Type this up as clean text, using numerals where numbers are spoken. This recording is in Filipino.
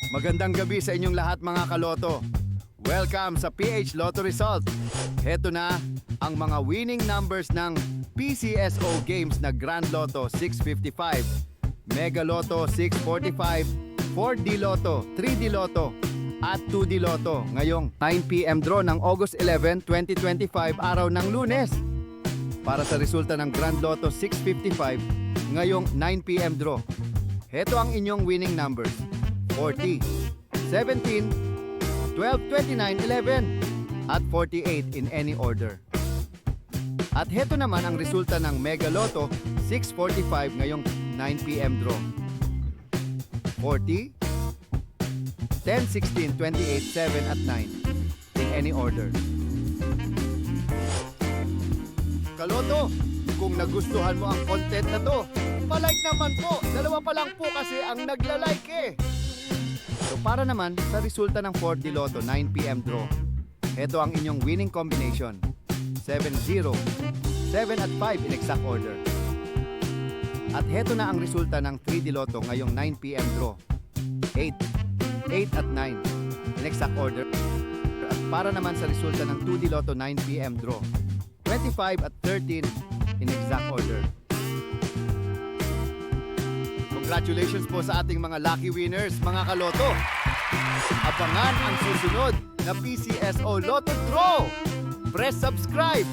Magandang gabi sa inyong lahat mga kaloto. Welcome sa PH Lotto Result. Heto na ang mga winning numbers ng PCSO games na Grand Lotto 655, Mega Lotto 645, 4D Lotto, 3D Lotto, at 2D Lotto ngayong 9 PM draw ng August 11, 2025, araw ng Lunes. Para sa resulta ng Grand Lotto 655 ngayong 9 PM draw. Heto ang inyong winning numbers: 40, 17, 12, 29, 11, at 48 in any order. At heto naman ang resulta ng Mega Lotto 645 ngayong 9 PM draw. 40, 10, 16, 28, 7, at 9 in any order. Kaloto, kung nagustuhan mo ang content na to, palike naman po. Dalawa pa lang po kasi ang nagla-like eh. So para naman sa resulta ng 4D Lotto 9 PM draw, ito ang inyong winning combination: 7-0, 7 at 5 in exact order. At heto na ang resulta ng 3D Lotto ngayong 9 PM draw: 8, 8 at 9 in exact order. At para naman sa resulta ng 2D Lotto 9 PM draw: 25 at 13 in exact order. Congratulations po sa ating mga lucky winners, mga kaloto. Abangan ang susunod na PCSO Lotto Draw. Press subscribe